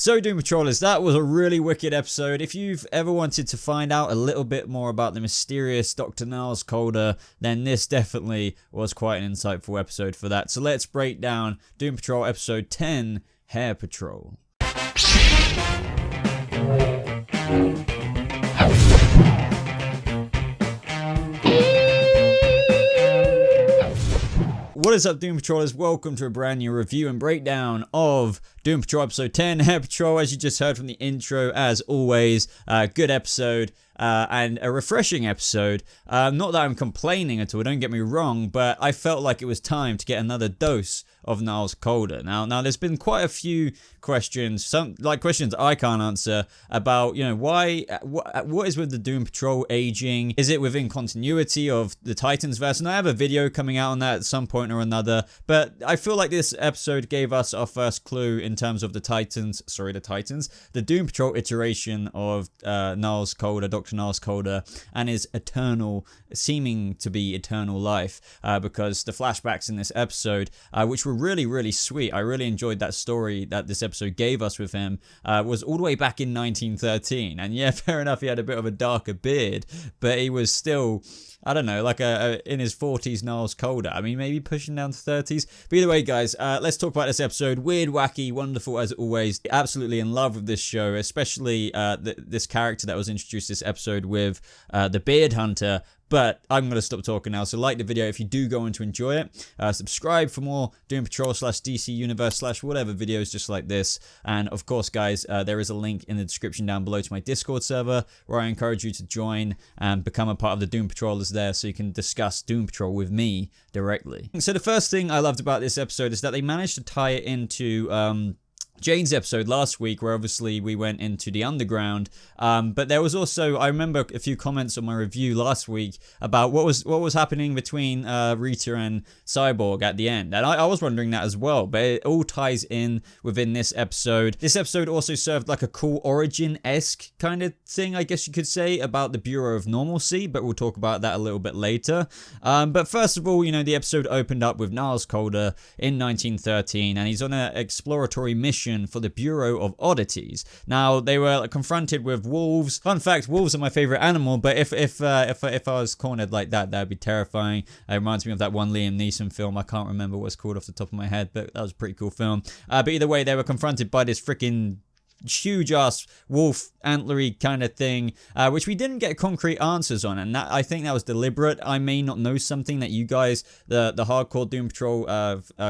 So Doom Patrollers, that was a really wicked episode. If you've ever wanted to find out a little bit more about the mysterious Dr. Niles Calder, then this definitely was quite an insightful episode for that. So let's break down Doom Patrol episode 10, Hair Patrol. What is up, Doom Patrollers? Welcome to a brand new review and breakdown of Doom Patrol episode 10, Hair Patrol. As you just heard from the intro, as always, good episode and a refreshing episode. Not that I'm complaining at all, don't get me wrong, but I felt like it was time to get another dose of Niles Calder. Now there's been quite a few questions, some like questions I can't answer about, you know, what is with the Doom Patrol aging? Is it within continuity of the Titans verse? And I have a video coming out on that at some point or another, but I feel like this episode gave us our first clue in terms of the Doom Patrol iteration of Niles Calder, Dr. Niles Calder, and his seeming to be eternal life, because the flashbacks in this episode, which were really sweet, I really enjoyed that story that this episode gave us with him, was all the way back in 1913, and yeah, fair enough, he had a bit of a darker beard, but he was still, I don't know, like in his 40s Niles Calder. I mean, maybe pushing down to 30s. But either way, guys, let's talk about this episode. Weird, wacky, wonderful as always. Absolutely in love with this show, especially this character that was introduced this episode with, the Beard Hunter. But I'm going to stop talking now, so like the video if you do go on to enjoy it. Subscribe for more Doom Patrol / DC Universe / whatever videos just like this. And of course, guys, there is a link in the description down below to my Discord server, where I encourage you to join and become a part of the Doom Patrollers there, so you can discuss Doom Patrol with me directly. So the first thing I loved about this episode is that they managed to tie it into Jane's episode last week, where obviously we went into the underground, but there was also, I remember a few comments on my review last week about what was happening between Rita and Cyborg at the end, and I was wondering that as well, but it all ties in within this episode. This episode also served like a cool origin-esque kind of thing, I guess you could say, about the Bureau of Normalcy, but we'll talk about that a little bit later. But first of all, you know, the episode opened up with Niles Calder in 1913, and he's on an exploratory mission for the Bureau of Oddities. Now, they were confronted with wolves. Fun fact, wolves are my favorite animal, but if I was cornered like that, that'd be terrifying. It reminds me of that one Liam Neeson film. I can't remember what it's called off the top of my head, but that was a pretty cool film. But either way, they were confronted by this freaking huge ass wolf antlery kind of thing, which we didn't get concrete answers on, and that, I think that was deliberate. I may not know something that you guys, the hardcore Doom Patrol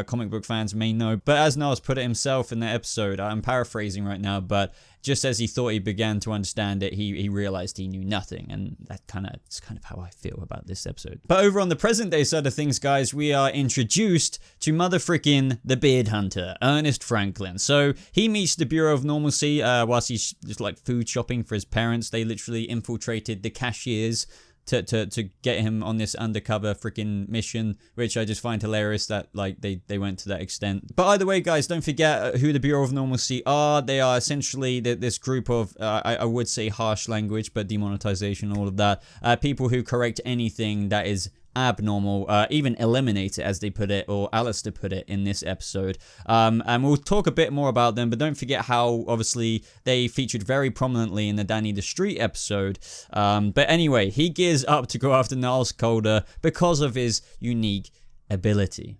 comic book fans, may know, but as Niles put it himself in the episode, I'm paraphrasing right now, but just as he thought he began to understand it, he realized he knew nothing, and it's kind of how I feel about this episode. But over on the present day side of things, guys, we are introduced to motherfrickin' the Beard Hunter, Ernest Franklin. So he meets the Bureau of Normalcy whilst he's just like food shopping for his parents. They literally infiltrated the cashiers to get him on this undercover freaking mission, which I just find hilarious that like they went to that extent. But either way, guys, don't forget who the Bureau of Normalcy are. They are essentially this group of I would say harsh language, but demonetization, all of that, people who correct anything that is abnormal, even eliminate it, as they put it, or Alistair put it in this episode. And we'll talk a bit more about them, but don't forget how obviously they featured very prominently in the Danny the Street episode. But anyway, he gears up to go after Niles Calder because of his unique ability,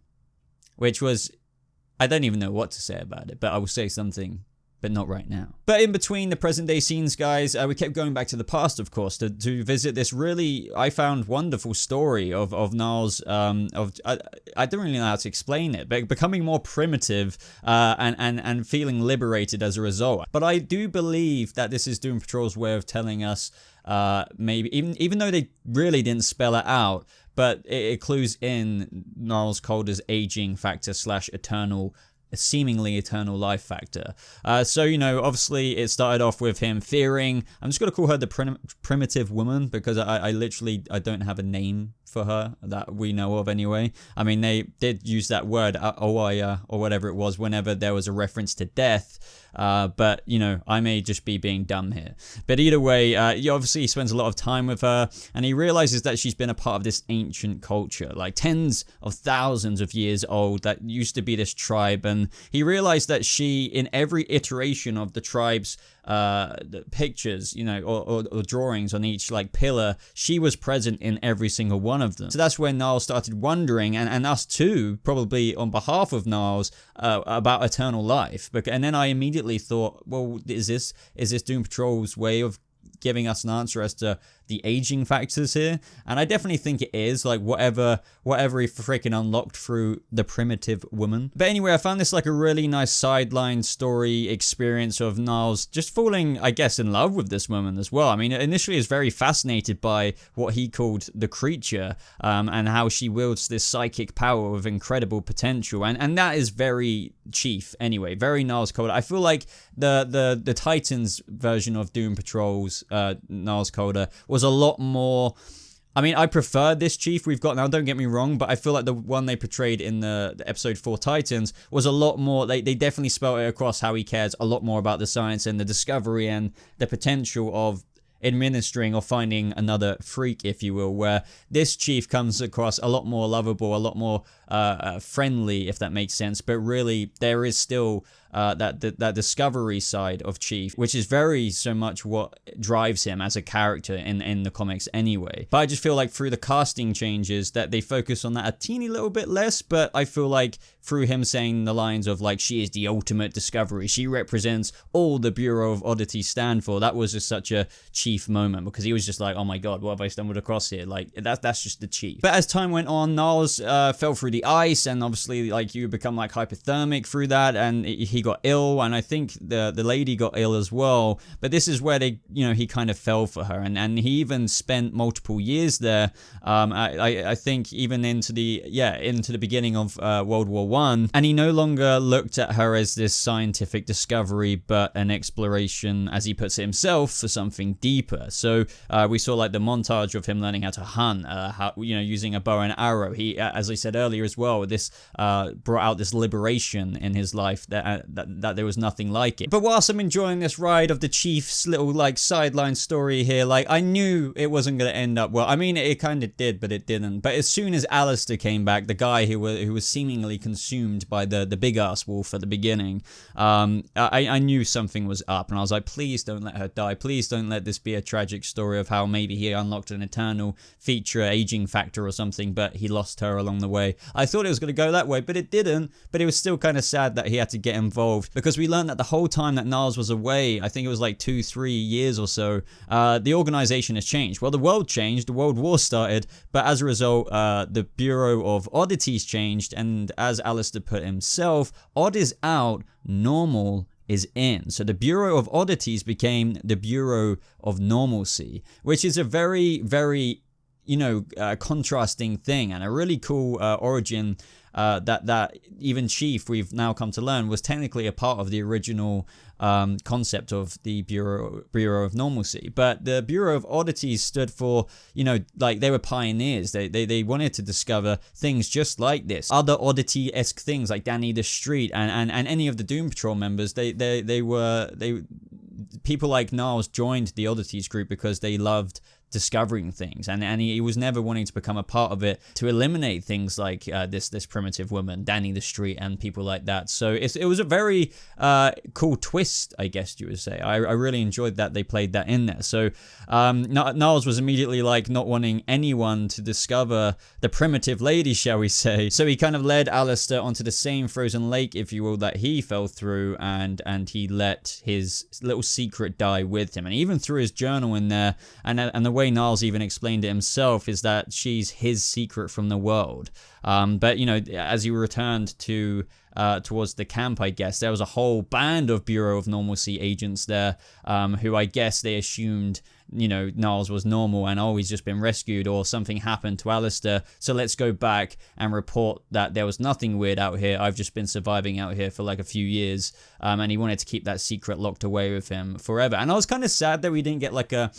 which was, I don't even know what to say about it, but I will say something, but not right now. But in between the present day scenes, guys, we kept going back to the past, of course, to visit this really, I found, wonderful story of Niles, I don't really know how to explain it, but becoming more primitive and feeling liberated as a result. But I do believe that this is Doom Patrol's way of telling us, maybe, even though they really didn't spell it out, but it clues in Niles Calder's aging factor / eternal, seemingly eternal life factor. So, you know, obviously it started off with him fearing, I'm just going to call her the primitive woman, because I literally don't have a name for her that we know of anyway. I mean, they did use that word Oaya or whatever it was whenever there was a reference to death, but you know, I may just be being dumb here. But either way, he obviously spends a lot of time with her, and he realizes that she's been a part of this ancient culture, like tens of thousands of years old, that used to be this tribe. And he realized that she, in every iteration of the tribe's the pictures, you know, or drawings on each like pillar, she was present in every single one of them. So that's when Niles started wondering, and us too, probably on behalf of Niles, about eternal life. And then I immediately thought, well, is this Doom Patrol's way of giving us an answer as to the aging factors here? And I definitely think it is, like whatever he freaking unlocked through the primitive woman. But anyway, I found this like a really nice sideline story experience of Niles just falling, I guess, in love with this woman as well. I mean, initially he was very fascinated by what he called the creature, and how she wields this psychic power with incredible potential, and that is very Chief anyway, very Niles Calder. I feel like the Titans version of Doom Patrol's Niles Calder was a lot more. I mean, I prefer this Chief we've got now, don't get me wrong, but I feel like the one they portrayed in the episode 4 Titans was a lot more, they definitely spelled it across how he cares a lot more about the science and the discovery and the potential of administering or finding another freak, if you will, where this Chief comes across a lot more lovable, a lot more friendly, if that makes sense. But really, there is still that discovery side of Chief, which is very so much what drives him as a character in the comics anyway. But I just feel like through the casting changes that they focus on that a teeny little bit less, but I feel like through him saying the lines of like, she is the ultimate discovery, she represents all the Bureau of Oddities stand for, that was just such a Chief moment, because he was just like, oh my god, what have I stumbled across here? Like, that's just the Chief. But as time went on, Niles fell through the ice, and obviously like you become like hypothermic through that, and he got ill, and I think the lady got ill as well. But this is where he kind of fell for her, and he even spent multiple years there. I think even into the beginning of World War I, and he no longer looked at her as this scientific discovery, but an exploration, as he puts it himself, for something deeper. So we saw like the montage of him learning how to hunt, using a bow and arrow. He, as I said earlier as well, this brought out this liberation in his life that there was nothing like it. But whilst I'm enjoying this ride of the Chief's little like sideline story here, like I knew it wasn't going to end up well. I mean, it kind of did, but it didn't. But as soon as Alistair came back, the guy who was seemingly consumed by the big ass wolf at the beginning, I knew something was up, and I was like, please don't let her die. Please don't let this be a tragic story of how maybe he unlocked an eternal feature, aging factor or something, but he lost her along the way. I thought it was going to go that way, but it didn't. But it was still kind of sad that he had to get involved, because we learned that the whole time that Niles was away, I think it was like 2-3 years or so, the organization has changed. Well, the world changed, the World War started, but as a result, the Bureau of Oddities changed, and as Alistair put himself, odd is out, normal is in. So the Bureau of Oddities became the Bureau of Normalcy, which is a very, very, contrasting thing, and a really cool origin that even Chief, we've now come to learn, was technically a part of the original concept of the Bureau of Normalcy. But the Bureau of Oddities stood for, like they were pioneers. They wanted to discover things just like this, other oddity-esque things like Danny the Street and any of the Doom Patrol members. People like Niles joined the Oddities group because they loved discovering things, and he was never wanting to become a part of it to eliminate things like this primitive woman, Danny the Street, and people like that. So it was a very cool twist, I guess you would say. I really enjoyed that they played that in there. So Niles was immediately like not wanting anyone to discover the primitive lady, shall we say. So he kind of led Alistair onto the same frozen lake, if you will, that he fell through, and he let his little secret die with him, and even threw his journal in there, and the way Niles even explained it himself is that she's his secret from the world. But as he returned towards the camp, I guess there was a whole band of Bureau of Normalcy agents there, who I guess they assumed Niles was normal and he's just been rescued, or something happened to Alistair, so let's go back and report that there was nothing weird out here. I've just been surviving out here for like a few years, and he wanted to keep that secret locked away with him forever. And I was kind of sad that we didn't get like a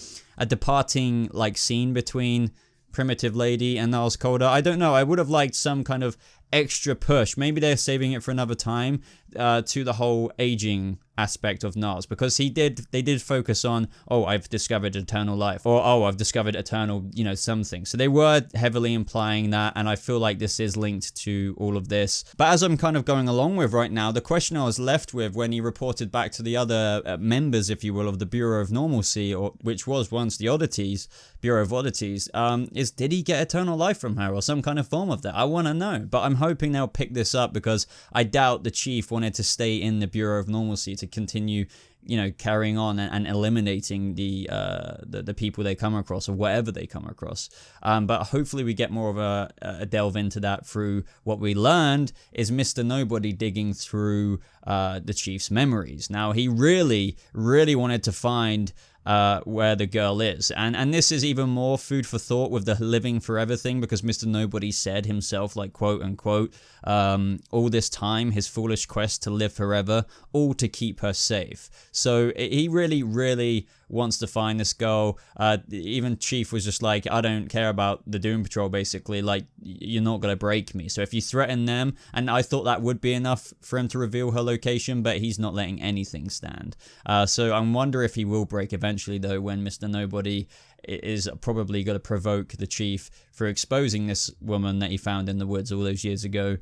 departing like scene between Primitive Lady and Niles Calder. I don't know. I would have liked some kind of extra push. Maybe they're saving it for another time to the whole aging aspect of Niles, because they did focus on, oh, I've discovered eternal life, or oh, I've discovered eternal, something. So they were heavily implying that, and I feel like this is linked to all of this. But as I'm kind of going along with right now, the question I was left with when he reported back to the other members, if you will, of the Bureau of Normalcy, or which was once the Oddities, Bureau of Oddities, is did he get eternal life from her or some kind of form of that? I want to know, but I'm hoping they'll pick this up, because I doubt the chief wanted to stay in the Bureau of Normalcy to continue carrying on and eliminating the people they come across, or whatever they come across. But hopefully we get more of a delve into that through what we learned is Mr. Nobody digging through the chief's memories. Now, he really, really wanted to find where the girl is, and this is even more food for thought with the living forever thing, because Mr. Nobody said himself, like, quote unquote, all this time his foolish quest to live forever, all to keep her safe. So he really, really wants to find this girl. Even Chief was just like, I don't care about the Doom Patrol, basically, like, you're not gonna break me. So if you threaten them, and I thought that would be enough for him to reveal her location, but he's not letting anything stand. So I wonder if he will break eventually, though, when Mr. Nobody is probably going to provoke the chief for exposing this woman that he found in the woods all those years ago,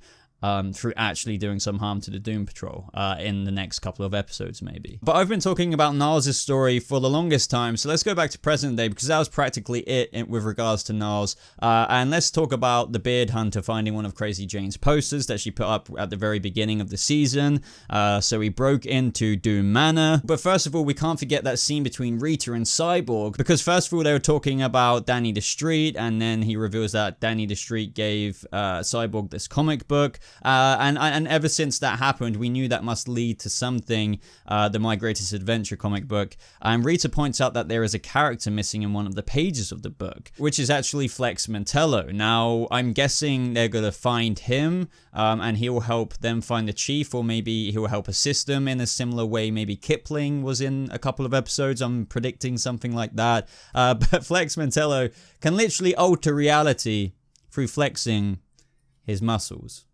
through actually doing some harm to the Doom Patrol in the next couple of episodes, maybe. But I've been talking about Niles' story for the longest time, so let's go back to present day, because that was practically it with regards to Niles. And let's talk about the Beard Hunter finding one of Crazy Jane's posters that she put up at the very beginning of the season. So he broke into Doom Manor. But first of all, we can't forget that scene between Rita and Cyborg, because first of all, they were talking about Danny the Street, and then he reveals that Danny the Street gave Cyborg this comic book. And ever since that happened, we knew that must lead to something, the My Greatest Adventure comic book. And Rita points out that there is a character missing in one of the pages of the book, which is actually Flex Mentello. Now, I'm guessing they're going to find him, and he will help them find the chief, or maybe he will help assist them in a similar way maybe Kipling was in a couple of episodes. I'm predicting something like that. But Flex Mentello can literally alter reality through flexing his muscles.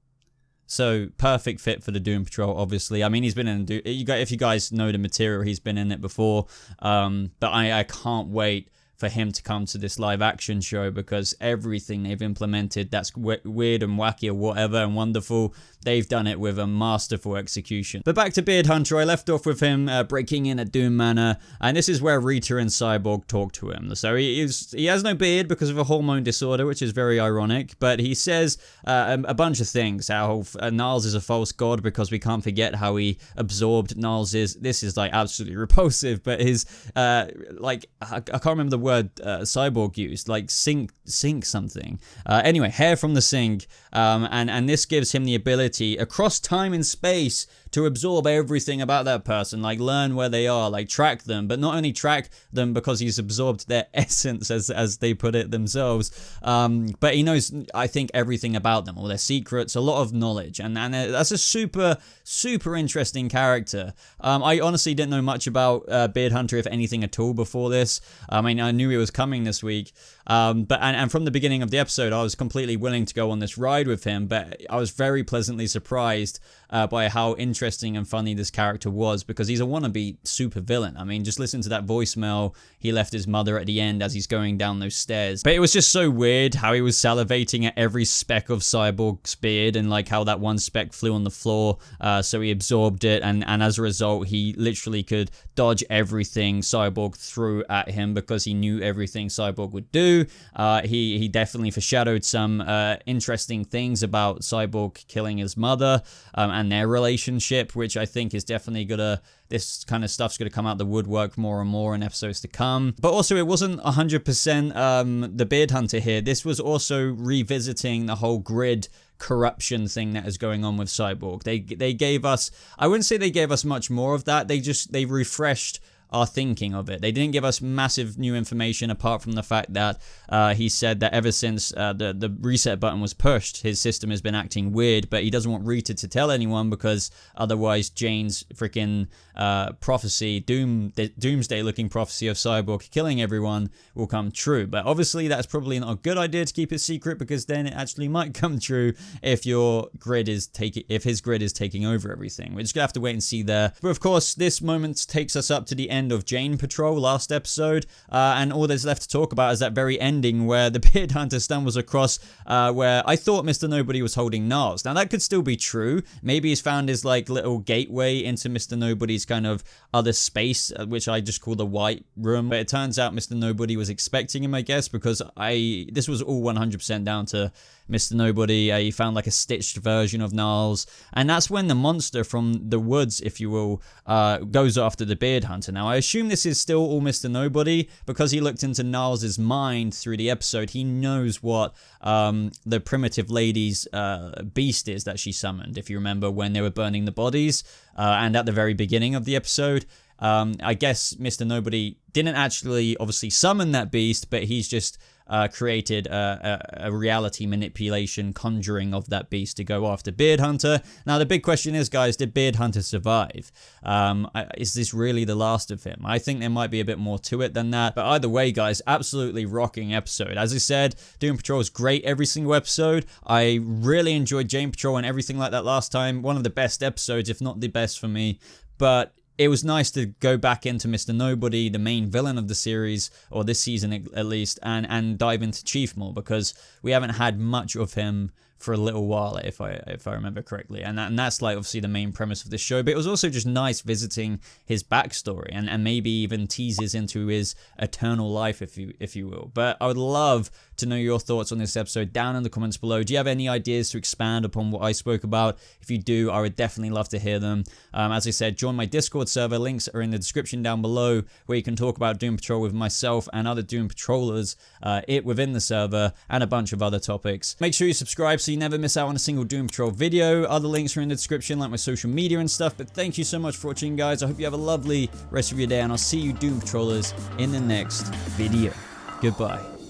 So, perfect fit for the Doom Patrol, obviously. I mean, he's been in... If you guys know the material, he's been in it before. But I can't wait for him to come to this live action show, because everything they've implemented that's weird and wacky or whatever and wonderful, they've done it with a masterful execution. But back to Beard Hunter, I left off with him breaking in at Doom Manor, and this is where Rita and Cyborg talk to him. So he has no beard because of a hormone disorder, which is very ironic, but he says a bunch of things. How Niles is a false god, because we can't forget how he absorbed Niles', this is like absolutely repulsive, but his like, I can't remember the word Cyborg used, like sink something. Anyway, hair from the sink, and this gives him the ability across time and space to absorb everything about that person, like learn where they are, like track them, but not only track them because he's absorbed their essence, as they put it themselves, but he knows, I think, everything about them, all their secrets, a lot of knowledge, and that's a super interesting character. I honestly didn't know much about Beard Hunter, if anything at all, before this. I mean, I knew he was coming this week, but from the beginning of the episode, I was completely willing to go on this ride with him, but I was very pleasantly surprised by how interesting and funny this character was, because he's a wannabe super villain. I mean, just listen to that voicemail he left his mother at the end as he's going down those stairs. But it was just so weird how he was salivating at every speck of Cyborg's beard, and like how that one speck flew on the floor, so he absorbed it, and as a result, he literally could dodge everything Cyborg threw at him, because he knew everything Cyborg would do. He definitely foreshadowed some interesting things about Cyborg killing his mother, and their relationship, which I think is definitely this kind of stuff's gonna come out the woodwork more and more in episodes to come. But also, it wasn't 100% the Beard Hunter here. This was also revisiting the whole grid corruption thing that is going on with Cyborg. They gave us, I wouldn't say they gave us much more of that. They refreshed our thinking of it. They didn't give us massive new information apart from the fact that he said that ever since the reset button was pushed, his system has been acting weird, but he doesn't want Rita to tell anyone because otherwise Jane's freaking prophecy, doomsday looking prophecy of Cyborg killing everyone will come true. But obviously that's probably not a good idea to keep it secret, because then it actually might come true if his grid is taking over everything. We're just gonna have to wait and see there. But of course, this moment takes us up to the end of Jane Patrol last episode, and all there's left to talk about is that very ending where the Beard Hunter stumbles across where I thought Mr. Nobody was holding Niles. Now that could still be true. Maybe he's found his like little gateway into Mr. Nobody's kind of other space, which I just call the White Room. But it turns out Mr. Nobody was expecting him, I guess, because this was all 100% down to Mr. Nobody. He found like a stitched version of Niles, and that's when the monster from the woods, if you will, goes after the Beard Hunter. Now I assume this is still all Mr. Nobody, because he looked into Niles' mind through the episode. He knows what the primitive lady's beast is that she summoned, if you remember when they were burning the bodies, and at the very beginning of the episode. I guess Mr. Nobody didn't actually obviously summon that beast, but he's just created a reality manipulation conjuring of that beast to go after Beard Hunter. Now the big question is, guys, did Beard Hunter survive? Is this really the last of him? I think there might be a bit more to it than that. But either way, guys, absolutely rocking episode. As I said, Doom Patrol is great every single episode. I really enjoyed Jane Patrol and everything like that last time. One of the best episodes, if not the best for me. But it was nice to go back into Mr. Nobody, the main villain of the series, or this season at least, and dive into Chief more, because we haven't had much of him for a little while, if I remember correctly, and that's like obviously the main premise of this show. But it was also just nice visiting his backstory and maybe even teases into his eternal life, if you will. But I would love to know your thoughts on this episode down in the comments below. Do you have any ideas to expand upon what I spoke about? If you do, I would definitely love to hear them. As I said, join my Discord server. Links are in the description down below, where you can talk about Doom Patrol with myself and other Doom Patrollers within the server, and a bunch of other topics. Make sure you subscribe so you never miss out on a single Doom Patrol video. Other links are in the description, like my social media and stuff. But thank you so much for watching, guys. I hope you have a lovely rest of your day, and I'll see you Doom Patrollers in the next video. Goodbye.